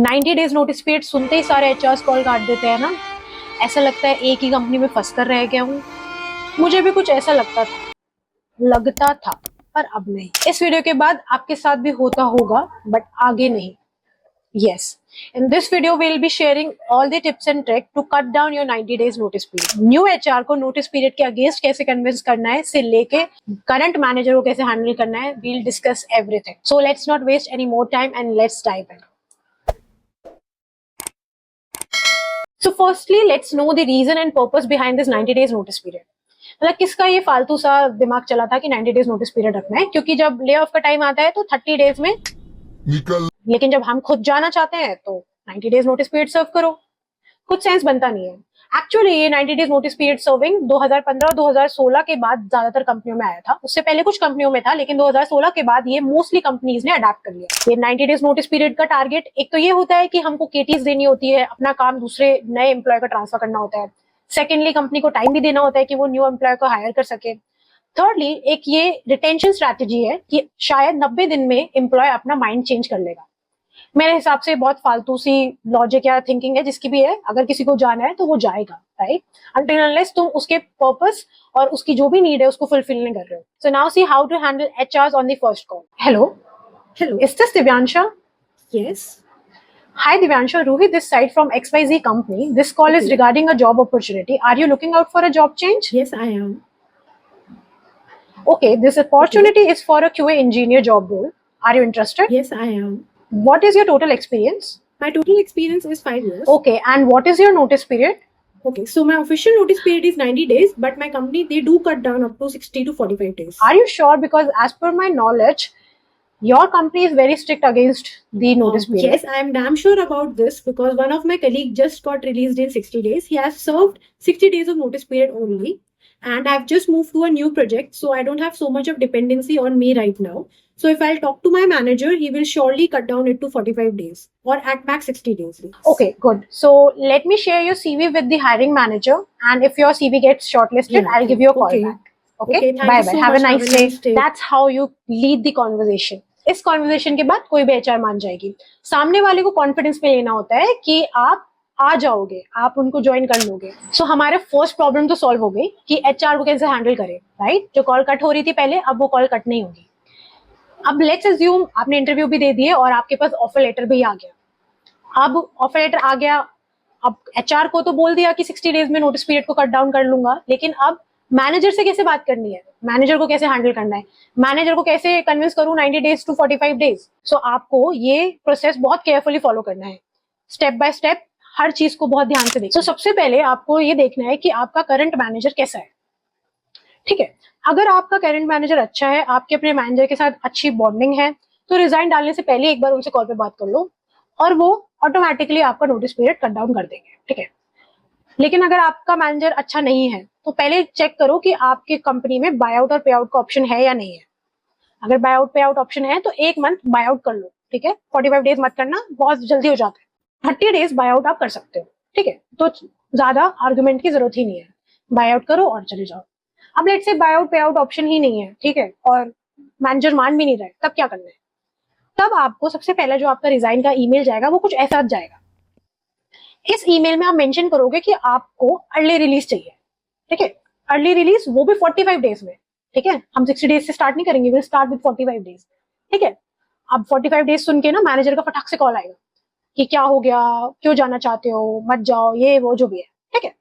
90 days notice period सुनते ही सारे HR call काट देते हैं ना। ऐसा लगता है एक ही कंपनी में फंस कर रह गया हूँ। मुझे भी कुछ ऐसा लगता था, पर अब नहीं। इस वीडियो के बाद आपके साथ भी होता होगा, बट आगे नहीं। Yes. In this video, we'll be sharing all the tips and tricks to cut down your 90 days notice period. New HR को notice period के अगेंस्ट कैसे कन्विंस करना है से लेके करंट मैनेजर को कैसे हैंडल करना है, we'll discuss everything. So let's not waste any more time and let's dive in. So firstly, let's know the reason and purpose behind this 90 days notice period. मतलब किसका ये फालतू सा दिमाग चला था कि 90 डेज नोटिस पीरियड रखना है, क्योंकि जब ले ऑफ का टाइम आता है तो 30 डेज में निकल, लेकिन जब हम खुद जाना चाहते हैं तो 90 डेज नोटिस पीरियड सर्व करो। कुछ सेंस बनता नहीं है। एक्चुअली ये 90 डेज नोटिस पीरियड सर्विंग 2015 और 2016 के बाद ज्यादातर कंपनियों में आया था। उससे पहले कुछ कंपनियों में था, लेकिन 2016 के बाद ये मोस्टली कंपनीज ने अडेप्ट कर लिया। ये 90 डेज नोटिस पीरियड का टारगेट एक तो ये होता है कि हमको केटीज देनी होती है, अपना काम दूसरे नए एम्प्लॉय का ट्रांसफर करना होता है। सेकेंडली, कंपनी को टाइम भी देना होता है कि वो न्यू एम्प्लॉय को हायर कर सके। थर्डली, एक ये रिटेंशन स्ट्रैटेजी है कि शायद 90 दिन में एम्प्लॉय अपना माइंड चेंज कर लेगा। मेरे हिसाब से बहुत फालतू सी लॉजिक या थिंकिंग है, जिसकी भी है। अगर किसी को जाना है तो वो जाएगा, राइट, अनटिल अनलेस तुम उसके पर्पस और उसकी जो भी नीड है उसको फुलफिल नहीं कर रहे हो। So now see how to handle HR on the first call. Hello, is this Divyansha? Yes. Hi Divyanshu, Ruhi this side from XYZ company. This call is regarding a job opportunity. Are you looking out for a job change? Yes, I am. Okay, this opportunity is for a QA engineer job role. Are you interested? Yes, I am. What is your total experience? My total experience is 5 years. Okay, and what is your notice period? Okay, so my official notice period is 90 days, but my company, they do cut down up to 60 to 45 days. Are you sure? Because as per my knowledge, your company is very strict against the notice period. Yes, I am damn sure about this because one of my colleagues just got released in 60 days. He has served 60 days of notice period only. And I've just moved to a new project, so I don't have so much of dependency on me right now. So if I'll talk to my manager, he will surely cut down it to 45 days or at max 60 days. Okay, good. So let me share your CV with the hiring manager, and if your CV gets shortlisted, I'll give you a call back. Okay, thank bye you bye. so Have a much. nice day. That's how you lead the conversation. इस conversation के बाद कोई भी HR मान जाएगी। सामने वाले को कॉन्फिडेंस पे लेना होता है कि आप आ जाओगे, आप उनको ज्वाइन कर लोगे। सो हमारे फर्स्ट प्रॉब्लम तो सॉल्व हो गई कि एचआर को कैसे हैंडल करें, राइट। जो कॉल कट हो रही थी पहले, अब वो कॉल कट नहीं होगी। अब लेट्स अज्यूम आपने इंटरव्यू भी दे दिए और आपके पास ऑफर लेटर भी आ गया। अब ऑफर लेटर आ गया, अब एचआर को तो बोल दिया कि 60 डेज में नोटिस पीरियड को कट डाउन कर लूंगा, लेकिन अब मैनेजर से कैसे बात करनी है, मैनेजर को कैसे हैंडल करना है, मैनेजर को कैसे कन्विंस करूं 90 डेज टू 45 डेज। सो आपको ये प्रोसेस बहुत केयरफुली फॉलो करना है, स्टेप बाय स्टेप हर चीज को बहुत ध्यान से देखना। तो सबसे पहले आपको ये देखना है कि आपका करंट मैनेजर कैसा है, ठीक है। अगर आपका करंट मैनेजर अच्छा है, आपके अपने मैनेजर के साथ अच्छी बॉन्डिंग है, तो रिजाइन डालने से पहले एक बार उनसे कॉल पे बात कर लो और वो ऑटोमेटिकली आपका नोटिस पीरियड कट डाउन कर देंगे, ठीक है। लेकिन अगर आपका मैनेजर अच्छा नहीं है तो पहले चेक करो कि आपकी कंपनी में बाय आउट और पे आउट का ऑप्शन है या नहीं है। अगर बाय आउट पे आउट ऑप्शन है तो एक मंथ बाय आउट कर लो, ठीक है। 45 डेज मत करना, बहुत जल्दी हो जाता है। 30 डेज बाय आउट आप कर सकते हो, ठीक है। तो ज्यादा आर्गुमेंट की जरूरत ही नहीं है, बाय आउट करो और चले जाओ। अब लेट्स से बाय आउट पे आउट ऑप्शन ही नहीं है, ठीक है, और मैनेजर मान भी नहीं रहे, तब क्या करना है? तब आपको सबसे पहले जो आपका रिजाइन का ईमेल जाएगा वो कुछ ऐसा जाएगा। इस ईमेल में आप मेंशन करोगे कि आपको अर्ली रिलीज चाहिए, ठीक है। अर्ली रिलीज वो भी 45 डेज में, ठीक है। हम 60 डेज से स्टार्ट नहीं करेंगे, विल स्टार्ट विद 45 डेज, ठीक है। अब 45 डेज सुन के ना मैनेजर का फटाक से कॉल आएगा कि क्या हो गया, क्यों जाना चाहते हो, मत जाओ, ये वो जो भी है, ठीक है।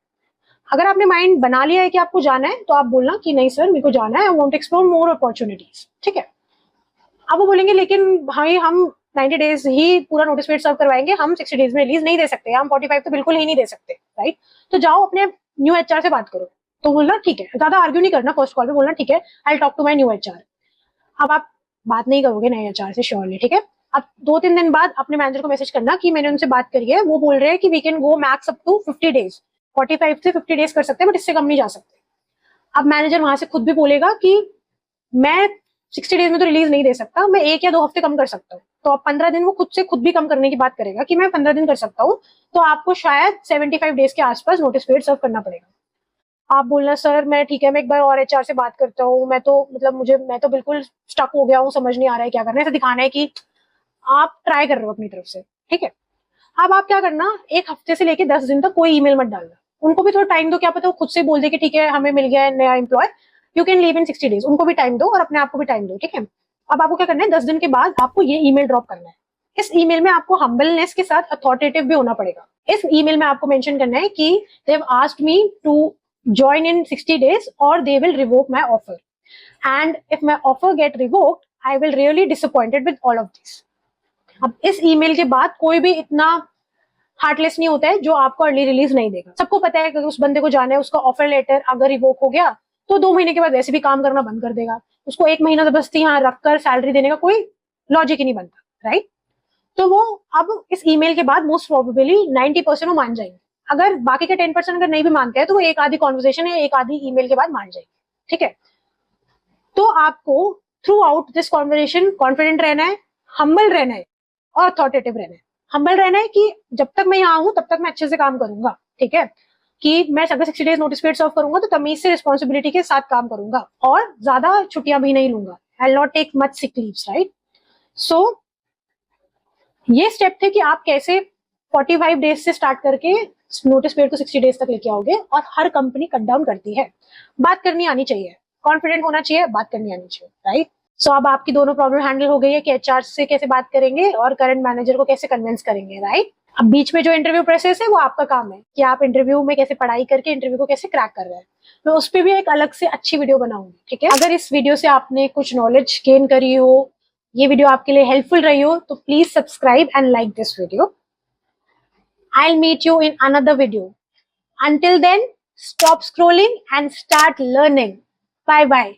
अगर आपने माइंड बना लिया है कि आपको जाना है तो आप बोलना कि नहीं सर, मेरे को जाना है, I want to explore more opportunities, ठीक है। अब वो बोलेंगे लेकिन भाई हम 90 डेज ही पूरा नोटिस पीरियड सर्व करवाएंगे, हम 60 डेज में रिलीज नहीं दे सकते, हम 45 तो बिल्कुल ही नहीं दे सकते, राइट। तो जाओ अपने न्यू एचआर से बात करो। तो बोलना ठीक है, ज्यादा आर्ग्यू नहीं करना, फर्स्ट कॉल पे बोलना ठीक है, I talk to my new HR. अब आप बात नहीं करोगे नए एचआर से श्योरली, ठीक है। अब 2-3 दिन बाद अपने मैनेजर को मैसेज करना कि मैंने उनसे बात करी है, वो बोल रहे हैं कि we can go max up to 50 days, 45 से 50 डेज कर सकते हैं, बट इससे कम नहीं जा सकते। अब मैनेजर वहां से खुद भी बोलेगा कि मैं 60 डेज में तो रिलीज नहीं दे सकता, मैं 1 या 2 हफ्ते कम कर सकता हूँ। तो अब 15 दिन वो खुद से खुद भी कम करने की बात करेगा कि मैं 15 दिन कर सकता हूँ, तो आपको शायद 75 डेज के आसपास नोटिस पीरियड सर्व करना पड़ेगा। आप बोलना सर मैं ठीक है, मैं एक बार और एचआर से बात करता हूँ, मैं तो मतलब मैं तो बिल्कुल स्टक हो गया हूँ, समझ नहीं आ रहा है क्या करना है। ऐसा दिखाना है कि आप ट्राई कर रहे हो अपनी तरफ से, ठीक है। अब आप क्या करना, एक हफ्ते से लेके 10 दिन तक कोई ईमेल मत डालना। उनको भी थोड़ा टाइम दो, क्या पता वो खुद से बोल दे कि ठीक है हमें मिल गया है नया employee, you can leave in 60 days. उनको भी टाइम दो और अपने आप को भी टाइम दो, ठीक है। अब आपको क्या करना है, 10 दिन के बाद आपको ये ईमेल ड्रॉप करना है। इस ईमेल में आपको हम्बलनेस के साथ अथॉरिटेटिव भी होना पड़ेगा। इस ईमेल में आपको मेंशन करना है कि they have asked me to join in 60 days or they will revoke my offer, and if my offer get revoked I will really disappointed with all of this। अब इस ईमेल के बाद कोई भी इतना हार्टलेस नहीं होता है जो आपको अर्ली रिलीज नहीं देगा। सबको पता है कि उस बंदे को जाना है, उसका ऑफर लेटर अगर रिवोक हो गया तो 2 महीने के बाद वैसे भी काम करना बंद कर देगा। उसको 1 महीना जबरदस्ती यहाँ रखकर सैलरी देने का कोई लॉजिक ही नहीं बनता, राइट। तो वो अब इस ईमेल के बाद मोस्ट प्रोबेबली 90% वो मान जाएंगे। अगर बाकी के 10% अगर नहीं भी मानते हैं तो वो एक आधी कॉन्वर्सेशन या एक आधी ईमेल के बाद मान जाएंगे, ठीक है। तो आपको through out this conversation confident रहना है, हम्बल रहना है और अथॉरिटेटिव रहना है। हम्बल रहना है कि जब तक मैं यहाँ हूं तब तक मैं अच्छे से काम करूंगा, ठीक है, कि मैं अगर 60 डेज नोटिस पीरियड सर्व करूंगा तो तमीज से रिस्पॉन्सिबिलिटी के साथ काम करूंगा और ज्यादा छुट्टियां भी नहीं लूंगा। I will not take much sick leaves, right. So ये स्टेप थे कि आप कैसे 45 डेज से स्टार्ट करके नोटिस पीरियड को 60 डेज तक लेके आओगे। और हर कंपनी कट डाउन करती है, बात करनी आनी चाहिए, कॉन्फिडेंट होना चाहिए, बात करनी आनी चाहिए, राइट। सो अब आपकी दोनों प्रॉब्लम हैंडल हो गई है कि एचआर से कैसे बात करेंगे और करंट मैनेजर को कैसे कन्विंस करेंगे, राइट। अब बीच में जो इंटरव्यू प्रोसेस है वो आपका काम है कि आप इंटरव्यू में कैसे पढ़ाई करके इंटरव्यू को कैसे क्रैक कर रहे हैं। मैं उस पर भी एक अलग से अच्छी वीडियो बनाऊंगी, ठीक है। अगर इस वीडियो से आपने कुछ नॉलेज गेन करी हो, ये वीडियो आपके लिए हेल्पफुल रही हो, तो please subscribe and like this video. I'll meet you in another video. Until then, stop scrolling and start learning. Bye bye.